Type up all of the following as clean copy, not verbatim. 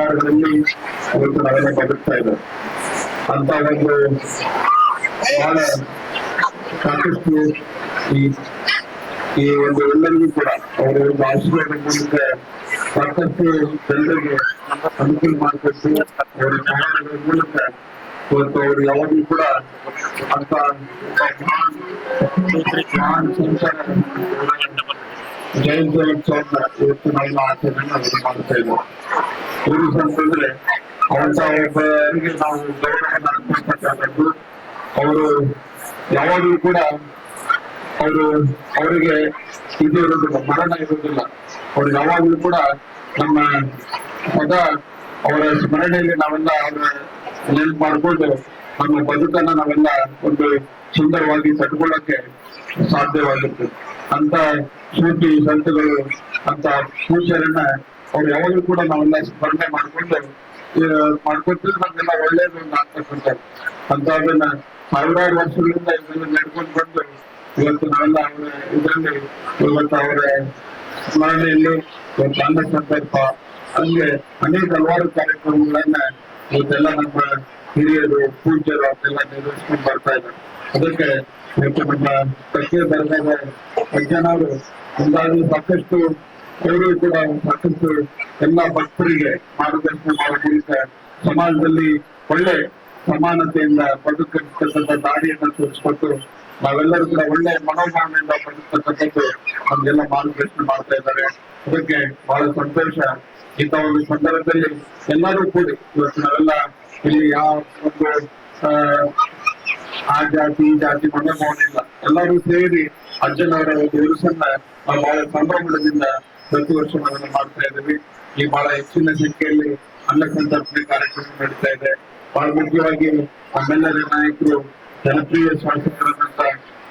ವಿಚಾರಗಳಲ್ಲಿ ಇವತ್ತು ನಾವೆಲ್ಲ ಬದುಕ್ತಾ ಇದ್ದೇವೆ ಅಂತ ಒಂದು ಬಹಳ ಸಾಕಷ್ಟು ಈ ಒಂದು ಎಲ್ಲರಿಗೂ ಕೂಡ ಅವರ ಒಂದು ಆಶೀರ್ವಾದ ಮೂಲಕ ಸಾಕಷ್ಟು ಜನರಿಗೆ ಅನುಕೂಲ ಮಾಡಿಕೊಟ್ಟು ಅವರ ಸಹಾಯಗಳ ಮೂಲಕ ಇವತ್ತು ಅವರು ಯಾವಾಗಲೂ ಕೂಡ ಅಂತ ಮಹಾನ್ ಸಂಸಾರ ಜಯಂತ್ಯೋತ್ಸವನ ಇವತ್ತು ನಾವೆಲ್ಲ ಆಚರಣೆ ಮಾಡ್ತಾ ಇದ್ದೇವೆ. ಟೂರಿಸಂ ಅಂತಂದ್ರೆ ಅಂತ ಒಬ್ಬರಿಗೆ ನಾವು ಗೌರವವನ್ನು ಅರ್ಪಿಸಬೇಕಾದದ್ದು. ಅವರು ಯಾವಾಗಲೂ ಕೂಡ ಅವರಿಗೆ ಇದು ಇರುವುದಿಲ್ಲ, ಮರಣ ಇರುವುದಿಲ್ಲ. ಅವ್ರು ಯಾವಾಗಲೂ ಕೂಡ ನಮ್ಮ ಸದಾ ಅವರ ಸ್ಮರಣೆಯಲ್ಲಿ ನಾವೆಲ್ಲ ಅವರ ನೆನಪು ಮಾಡಿಕೊಂಡು ನಮ್ಮ ಬದುಕನ್ನ ನಾವೆಲ್ಲ ಒಂದು ಸುಂದರವಾಗಿ ಕಟ್ಕೊಳ್ಳಕ್ಕೆ ಸಾಧ್ಯವಾಗಿರ್ತದೆ. ಅಂತ ಸೂಟಿ ಸಂತಗಳು ಅಂತ ಪೂಜ್ಯರನ್ನ ಅವ್ರು ಯಾವಾಗಲೂ ಕೂಡ ನಾವೆಲ್ಲ ಸ್ಮರಣೆ ಮಾಡ್ಕೊತಿದ್ರೆ ನಮ್ಗೆಲ್ಲ ಒಳ್ಳೇದು ಒಂದು ಆಗ್ತಕ್ಕಂಥದ್ದು. ಅಂತ ಅದನ್ನ ಸಾವಿರಾರು ವರ್ಷಗಳಿಂದ ಇದನ್ನ ನಡ್ಕೊಂಡು ಬಂದು ಇವತ್ತು ನಾವೆಲ್ಲ ಅವರ ಇದರಲ್ಲಿ ಇವತ್ತು ಅವರ ಸ್ಮರಣೆಯಲ್ಲಿ ಇವತ್ತು ಅನ್ನ ಸಂದರ್ಭ ಹಂಗೆ ಅನೇಕ ಹಲವಾರು ಕಾರ್ಯಕ್ರಮಗಳನ್ನ ಇವತ್ತೆಲ್ಲ ನಮ್ಮ ಹಿರಿಯರು ಪೂಜ್ಯರು ಅವನ್ನೆಲ್ಲ ನಿರ್ವಹಿಸ್ಕೊಂಡು ಬರ್ತಾ ಇದ್ದಾರೆ. ಅದಕ್ಕೆ ಇವತ್ತು ನಮ್ಮ ಪ್ರತ್ಯೇಕ ಧರ್ಮದ ಅಜ್ಜನವರು ಮುಂದಾಗಿ ಸಾಕಷ್ಟು ಅವರು ಕೂಡ ಸಾಕಷ್ಟು ಎಲ್ಲ ಭಕ್ತರಿಗೆ ಮಾರ್ಗದರ್ಶನ ಮಾಡುವ ಮೂಲಕ ಸಮಾಜದಲ್ಲಿ ಒಳ್ಳೆ ಸಮಾನತೆಯಿಂದ ಬದುಕತಕ್ಕಂಥ ದಾರಿಯನ್ನ ತೋರಿಸ್ಕೊಟ್ಟು ನಾವೆಲ್ಲರೂ ಕೂಡ ಒಳ್ಳೆ ಮನೋಭಾವನೆಯಿಂದ ಬದುಕತಕ್ಕಂಥದ್ದು ನಮ್ಗೆಲ್ಲ ಮಾರ್ಗದರ್ಶನ ಮಾಡ್ತಾ ಇದ್ದಾರೆ. ಅದಕ್ಕೆ ಬಹಳ ಸಂತೋಷ. ಇಂಥ ಒಂದು ಸಂದರ್ಭದಲ್ಲಿ ಎಲ್ಲರೂ ಕೂಡಿ ಇವತ್ತು ನಾವೆಲ್ಲ ಇಲ್ಲಿ ಯಾವ ಒಂದು ಆ ಜಾತಿ ಈ ಜಾತಿ ಮನೋಭಾವನೆ ಇಲ್ಲ, ಎಲ್ಲರೂ ಸೇರಿ ಅಜ್ಜನವರ ಒಂದು ಉರುಸನ್ನ ನಾವು ಬಹಳ ಸಂಭ್ರಮದಿಂದ ಪ್ರತಿ ವರ್ಷ ನಾವೆಲ್ಲ ಮಾಡ್ತಾ ಇದ್ದೀವಿ. ಈ ಬಹಳ ಹೆಚ್ಚಿನ ಸಂಖ್ಯೆಯಲ್ಲಿ ಅನ್ನ ಸಂತರ್ಪಣೆ ಕಾರ್ಯಕ್ರಮ ನಡೀತಾ ಇದೆ. ಬಹಳ ಮುಖ್ಯವಾಗಿ ನಮ್ಮೆಲ್ಲರ ನಾಯಕರು ಜನಪ್ರಿಯ ಶಾಸಕರಾದಂತ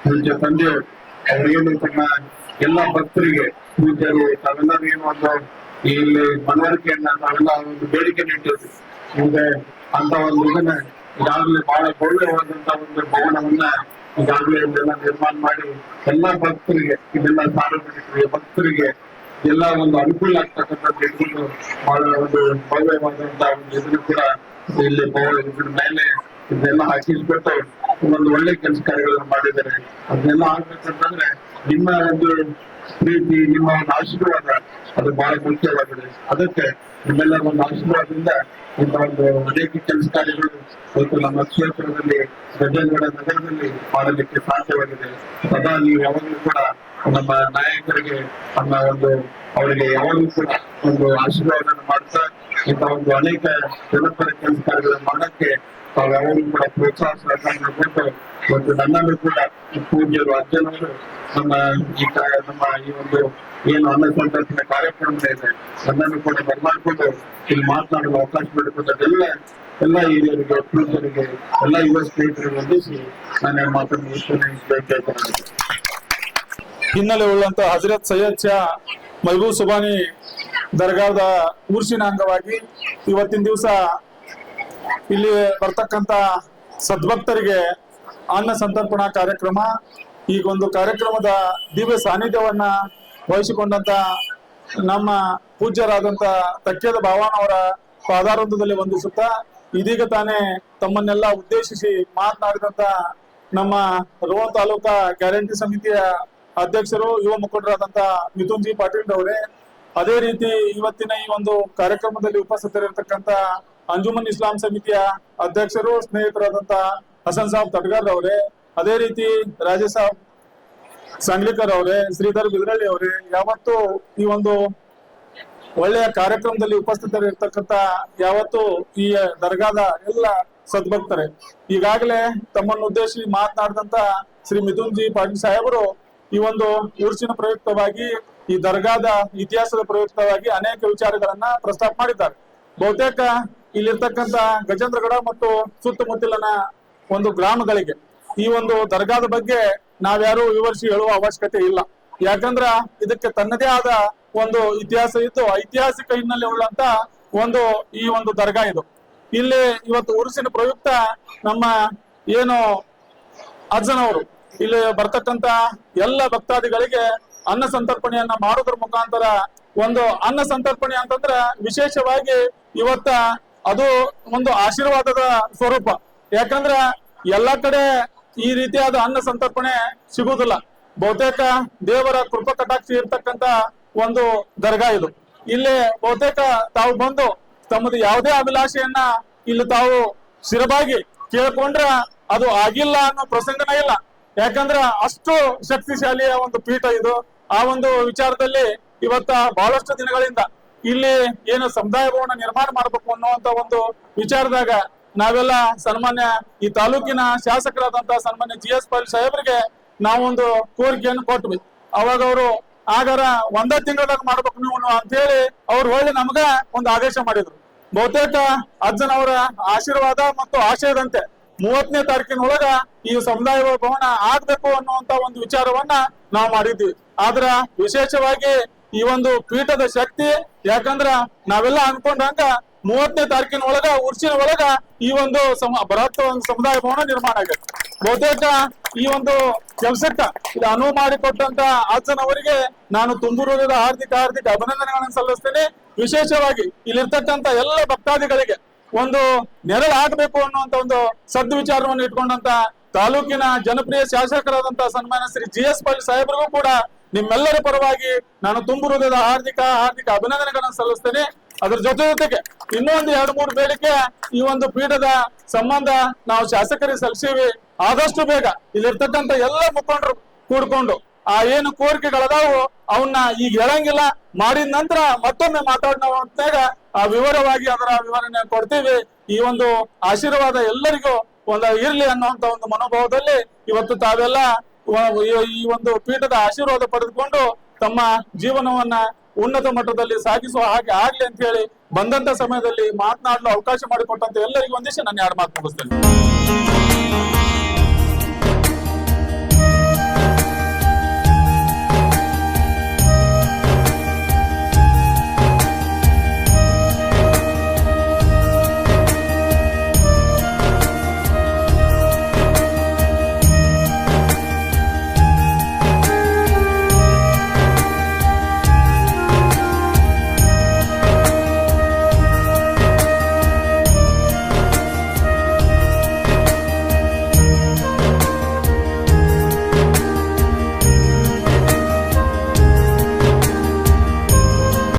ಪೂಜ್ಯ ತಂದೆಯವರು ಅವರೇನು ತಮ್ಮ ಎಲ್ಲ ಭಕ್ತರಿಗೆ ಪೂಜ್ಯರು ತಾವೆಲ್ಲರೂ ಏನು ಒಂದು ಇಲ್ಲಿ ಮನವರಿಕೆಯನ್ನ ನಾವೆಲ್ಲ ಒಂದು ಬೇಡಿಕೆ ನೀಟ್ಟಿದ್ವಿ. ಮುಂದೆ ಅಂತ ಒಂದು ಇದನ್ನ ಈಗಾಗಲೇ ಬಹಳ ಭವ್ಯವಾದಂತ ಒಂದು ಭವನವನ್ನ ಈಗಾಗಲೇ ಇದೆಲ್ಲ ನಿರ್ಮಾಣ ಮಾಡಿ ಎಲ್ಲಾ ಭಕ್ತರಿಗೆ ಇದೆಲ್ಲ ಸಾರ್ವಜನಿಕರಿಗೆ ಭಕ್ತರಿಗೆ ಎಲ್ಲ ಒಂದು ಅನುಕೂಲ ಆಗ್ತಕ್ಕಂಥದ್ದು ಇಟ್ಕೊಂಡು ಬಹಳ ಒಂದು ಭವ್ಯವಾದಂತ ಒಂದು ಇದನ್ನು ಕೂಡ ಇಲ್ಲಿ ಇದ್ರ ಮೇಲೆ ಇದೆಲ್ಲ ಹಾಕಿಸ್ಬಿಟ್ಟು ಒಂದು ಒಳ್ಳೆ ಕೆಲಸ ಕಾರ್ಯಗಳನ್ನು ಮಾಡಿದ್ದಾರೆ. ಅದನ್ನೆಲ್ಲ ಆಗ್ಬೇಕಂತಂದ್ರೆ ನಿಮ್ಮ ಒಂದು ಪ್ರೀತಿ, ನಿಮ್ಮ ಒಂದು ಆಶೀರ್ವಾದ ಅದು ಬಹಳ ಮುಖ್ಯವಾಗಿದೆ. ಅದಕ್ಕೆ ನಿಮ್ಮೆಲ್ಲರ ಒಂದು ಆಶೀರ್ವಾದದಿಂದ ಇಂಥ ಒಂದು ಅನೇಕ ಕೆಲಸ ಕಾರ್ಯಗಳು ಇವತ್ತು ನಮ್ಮ ಕ್ಷೇತ್ರದಲ್ಲಿ ಗಜೇಂದ್ರ ನಗರದಲ್ಲಿ ಮಾಡಲಿಕ್ಕೆ ಸಾಧ್ಯವಾಗಿದೆ. ಸದಾ ನೀವು ಯಾವಾಗಲೂ ಕೂಡ ನಮ್ಮ ನಾಯಕರಿಗೆ ನಮ್ಮ ಒಂದು ಅವರಿಗೆ ಯಾವಾಗಲೂ ಕೂಡ ಒಂದು ಆಶೀರ್ವಾದವನ್ನು ಮಾಡ್ತಾ ಇಂಥ ಒಂದು ಅನೇಕ ಜನಪರ ಕೆಲಸ ಕಾರ್ಯಗಳನ್ನು ಮಾಡಕ್ಕೆ ತಾವು ಯಾವಾಗಲೂ ಕೂಡ ಪ್ರೋತ್ಸಾಹ ಸಹಕಾರ ಕೊಟ್ಟು ಇವತ್ತು ನನ್ನನ್ನು ಕೂಡ ಪೂಜ್ಯರು ಅಜ್ಜನವರು ನಮ್ಮ ಈ ಒಂದು ಏನು ಅನ್ನ ಸಂತರ್ಪಣೆ ಕಾರ್ಯಕ್ರಮ ಇದೆ ನನ್ನನ್ನು ಕೂಡ ಬರ್ಮಾಡ್ಕೊಂಡು ಇಲ್ಲಿ ಮಾತನಾಡಲು ಅವಕಾಶ ಮಾಡಿಕೊಟ್ಟದೆಲ್ಲ ಎಲ್ಲ ಹಿರಿಯರಿಗೆ ಪೂಜ್ಯರಿಗೆ ಎಲ್ಲ ಯುವ ಸ್ನೇಹಿತರಿಗೆ ವಂದಿಸಿ ನಾನು ಮಾತನ್ನು ವಿಶ್ಲೇಷಿಸಬೇಕು. ಹಿನ್ನೆಲೆ ಉಳ್ಳಂತ ಹಜರತ್ ಸೈಯದ್ ಶಾ ಮಹಬೂಬ್ ಸುಬಾನಿ ದರ್ಗಾದ ಉರ್ಸಿನ ಅಂಗವಾಗಿ ಇವತ್ತಿನ ದಿವಸ ಇಲ್ಲಿ ಬರ್ತಕ್ಕಂತ ಸದ್ಭಕ್ತರಿಗೆ ಅನ್ನ ಸಂತರ್ಪಣಾ ಕಾರ್ಯಕ್ರಮ, ಈಗ ಒಂದು ಕಾರ್ಯಕ್ರಮದ ದಿವ್ಯ ಸಾನ್ನಿಧ್ಯವನ್ನ ವಹಿಸಿಕೊಂಡಂತ ನಮ್ಮ ಪೂಜ್ಯರಾದಂತ ತಕ್ಕೇದ ಭಾವನವರ ಪಾದಾರಂಧದಲ್ಲಿ ವಂದಿಸುತ್ತಾ ಇದೀಗ ತಾನೇ ತಮ್ಮನ್ನೆಲ್ಲ ಉದ್ದೇಶಿಸಿ ಮಾತನಾಡಿದಂತ ನಮ್ಮ ರೋಣ ತಾಲೂಕಾ ಗ್ಯಾರಂಟಿ ಸಮಿತಿಯ ಅಧ್ಯಕ್ಷರು ಯುವ ಮುಖಂಡರಾದಂತ ಮಿಥುನ್ ಜಿ ಪಾಟೀಲ್ ಅವರೇ, ಅದೇ ರೀತಿ ಇವತ್ತಿನ ಈ ಒಂದು ಕಾರ್ಯಕ್ರಮದಲ್ಲಿ ಉಪಸ್ಥಿತರಿರ್ತಕ್ಕಂಥ ಅಂಜುಮನ್ ಇಸ್ಲಾಂ ಸಮಿತಿಯ ಅಧ್ಯಕ್ಷರು ಸ್ನೇಹಿತರಾದಂತ ಹಸನ್ ಸಾಬ್ ತಡ್ಗಾರ್ ಅವರೇ, ಅದೇ ರೀತಿ ರಾಜೇಶ್ ಸಾಬ್ ಸಂಗ್ಲಿಕರ್ ಅವರೇ, ಶ್ರೀಧರ್ ಬಿದ್ರಳ್ಳಿ ಅವರೇ, ಯಾವತ್ತು ಈ ಒಂದು ಒಳ್ಳೆಯ ಕಾರ್ಯಕ್ರಮದಲ್ಲಿ ಉಪಸ್ಥಿತರಿರ್ತಕ್ಕಂಥ ಯಾವತ್ತು ಈ ದರ್ಗಾದ ಎಲ್ಲ ಸದ್ಭಕ್ತರೇ, ಈಗಾಗಲೇ ತಮ್ಮನ್ನು ಉದ್ದೇಶಿಸಿ ಮಾತನಾಡಿದಂತ ಶ್ರೀ ಮಿಥುನ್ ಜಿ ಪಾಟೀಲ್ ಸಾಹೇಬರು ಈ ಒಂದು ಉರ್ಸಿನ ಪ್ರಯುಕ್ತವಾಗಿ ಈ ದರ್ಗಾದ ಇತಿಹಾಸದ ಪ್ರಯುಕ್ತವಾಗಿ ಅನೇಕ ವಿಚಾರಗಳನ್ನ ಪ್ರಸ್ತಾಪ ಮಾಡಿದ್ದಾರೆ. ಬಹುತೇಕ ಇಲ್ಲಿರ್ತಕ್ಕಂಥ ಗಜೇಂದ್ರಗಡ ಮತ್ತು ಸುತ್ತಮುತ್ತಲಿನ ಒಂದು ಗ್ರಾಮಗಳಿಗೆ ಈ ಒಂದು ದರ್ಗಾದ ಬಗ್ಗೆ ನಾವ್ಯಾರು ವಿವರಿಸಿ ಹೇಳುವ ಅವಶ್ಯಕತೆ ಇಲ್ಲ. ಯಾಕಂದ್ರ ಇದಕ್ಕೆ ತನ್ನದೇ ಆದ ಒಂದು ಇತಿಹಾಸ ಇದ್ದು ಐತಿಹಾಸಿಕ ಹಿನ್ನೆಲೆ ಉಳ್ಳಂತ ಒಂದು ಈ ಒಂದು ದರ್ಗಾ ಇದು. ಇಲ್ಲಿ ಇವತ್ತು ಉರುಸಿನ ಪ್ರಯುಕ್ತ ನಮ್ಮ ಏನು ಅಜ್ಜನವರು ಇಲ್ಲಿ ಬರ್ತಕ್ಕಂತ ಎಲ್ಲ ಭಕ್ತಾದಿಗಳಿಗೆ ಅನ್ನ ಸಂತರ್ಪಣೆಯನ್ನ ಮಾಡೋದ್ರ ಮುಖಾಂತರ ಒಂದು ಅನ್ನ ಸಂತರ್ಪಣೆ ಅಂತಂದ್ರ ವಿಶೇಷವಾಗಿ ಇವತ್ತ ಅದು ಒಂದು ಆಶೀರ್ವಾದದ ಸ್ವರೂಪ. ಯಾಕಂದ್ರ ಎಲ್ಲಾ ಕಡೆ ಈ ರೀತಿಯಾದ ಅನ್ನ ಸಂತರ್ಪಣೆ ಸಿಗುವುದಿಲ್ಲ. ಬಹುತೇಕ ದೇವರ ಕೃಪಾ ಕಟಾಕ್ಷಿ ಇರ್ತಕ್ಕಂತ ಒಂದು ದರ್ಗಾ ಇದು. ಇಲ್ಲಿ ಬಹುತೇಕ ತಾವು ಬಂದು ತಮ್ಮದು ಯಾವುದೇ ಅಭಿಲಾಷೆಯನ್ನ ಇಲ್ಲಿ ತಾವು ಸ್ಥಿರವಾಗಿ ಕೇಳ್ಕೊಂಡ್ರ ಅದು ಆಗಿಲ್ಲ ಅನ್ನೋ ಪ್ರಸಂಗನೇ ಇಲ್ಲ. ಯಾಕಂದ್ರ ಅಷ್ಟು ಶಕ್ತಿಶಾಲಿಯ ಒಂದು ಪೀಠ ಇದು. ಆ ಒಂದು ವಿಚಾರದಲ್ಲಿ ಇವತ್ತ ಬಹಳಷ್ಟು ದಿನಗಳಿಂದ ಇಲ್ಲಿ ಏನು ಸಮುದಾಯ ಭವನ ನಿರ್ಮಾಣ ಮಾಡ್ಬೇಕು ಅನ್ನುವಂತ ಒಂದು ವಿಚಾರದಾಗ ನಾವೆಲ್ಲ ಸನ್ಮಾನ್ಯ ಈ ತಾಲೂಕಿನ ಶಾಸಕರಾದಂತ ಸನ್ಮಾನ್ಯ GS ಪಾಟೀಲ್ ಸಾಹೇಬರಿಗೆ ನಾವೊಂದು ಕೋರಿಕೆಯನ್ನು ಕೊಟ್ವಿ. ಅವಾಗ ಅವರು ಆಗಾರ ಒಂದೇ ತಿಂಗಳದಾಗ ಮಾಡ್ಬೇಕು ನೀವು ಅಂತ ಹೇಳಿ ಅವ್ರು ಒಳ್ಳೆ ನಮ್ಗ ಒಂದು ಆದೇಶ ಮಾಡಿದ್ರು. ಬಹುತೇಕ ಅಜ್ಜನವರ ಆಶೀರ್ವಾದ ಮತ್ತು ಆಶಯದಂತೆ 30ನೇ ತಾರೀಕಿನೊಳಗ ಈ ಸಮುದಾಯ ಭವನ ಆಗ್ಬೇಕು ಅನ್ನುವಂತ ಒಂದು ವಿಚಾರವನ್ನ ನಾವು ಮಾಡಿದ್ವಿ. ಆದ್ರ ವಿಶೇಷವಾಗಿ ಈ ಒಂದು ಪೀಠದ ಶಕ್ತಿ, ಯಾಕಂದ್ರ ನಾವೆಲ್ಲ ಅನ್ಕೊಂಡಂಗ 30ನೇ ತಾರೀಕಿನೊಳಗ ಉರ್ಸಿನ ಒಳಗ ಈ ಒಂದು ಬೃಹತ್ ಒಂದು ಸಮುದಾಯ ಭವನ ನಿರ್ಮಾಣ ಆಗೈತೆ. ಬಹುತೇಕ ಈ ಒಂದು ಕೆಲಸಕ್ಕ ಇದು ಅನುವು ಮಾಡಿಕೊಟ್ಟಂತ ಅಜ್ಜನವರಿಗೆ ನಾನು ತುಂಬು ಹೃದಯದ ಹಾರ್ದಿಕ ಅಭಿನಂದನೆಗಳನ್ನು ಸಲ್ಲಿಸ್ತೇನೆ. ವಿಶೇಷವಾಗಿ ಇಲ್ಲಿರ್ತಕ್ಕಂತ ಎಲ್ಲ ಭಕ್ತಾದಿಗಳಿಗೆ ಒಂದು ನೆರಳು ಆಗಬೇಕು ಅನ್ನುವಂತ ಒಂದು ಸದ್ವಿಚಾರವನ್ನು ಇಟ್ಕೊಂಡಂತ ತಾಲೂಕಿನ ಜನಪ್ರಿಯ ಶಾಸಕರಾದಂತಹ ಸನ್ಮಾನ್ಯ ಶ್ರೀ GS ಪಾಟೀಲ್ ಸಾಹೇಬರಿಗೂ ಕೂಡ ನಿಮ್ಮೆಲ್ಲರ ಪರವಾಗಿ ನಾನು ತುಂಬು ಹೃದಯದ ಹಾರ್ದಿಕ ಅಭಿನಂದನೆಗಳನ್ನು ಸಲ್ಲಿಸ್ತೇನೆ. ಅದ್ರ ಜೊತೆಗೆ ಇನ್ನೂ ಒಂದು 2-3 ಬೇಡಿಕೆ ಈ ಒಂದು ಪೀಠದ ಸಂಬಂಧ ನಾವು ಶಾಸಕರಿಗೆ ಸಲ್ಲಿಸೀವಿ. ಆದಷ್ಟು ಬೇಗ ಇಲ್ಲಿರ್ತಕ್ಕಂಥ ಎಲ್ಲ ಮುಖಂಡರು ಕೂಡ್ಕೊಂಡು ಆ ಏನು ಕೋರಿಕೆಗಳದಾವು ಅವನ್ನ ಈಗ ಹೇಳಂಗಿಲ್ಲ, ಮಾಡಿದ ನಂತರ ಮತ್ತೊಮ್ಮೆ ಮಾತಾಡೋವಾಗ ಆ ವಿವರವಾಗಿ ಅದರ ವಿವರಣೆ ಕೊಡ್ತೀವಿ. ಈ ಒಂದು ಆಶೀರ್ವಾದ ಎಲ್ಲರಿಗೂ ಇರ್ಲಿ ಅನ್ನುವಂತ ಒಂದು ಮನೋಭಾವದಲ್ಲಿ ಇವತ್ತು ತಾವೆಲ್ಲ ಈ ಒಂದು ಪೀಠದ ಆಶೀರ್ವಾದ ಪಡೆದುಕೊಂಡು ತಮ್ಮ ಜೀವನವನ್ನ ಉನ್ನತ ಮಟ್ಟದಲ್ಲಿ ಸಾಗಿಸುವ ಹಾಗೆ ಆಗ್ಲಿ ಅಂತ ಹೇಳಿ ಬಂದಂತ ಸಮಯದಲ್ಲಿ ಮಾತನಾಡಲು ಅವಕಾಶ ಮಾಡಿಕೊಟ್ಟಂತ ಎಲ್ಲರಿಗೂ ಒಂದಿಷ್ಟು ನಾನು 2 ಮಾತು ಮುಗಿಸ್ತೇನೆ.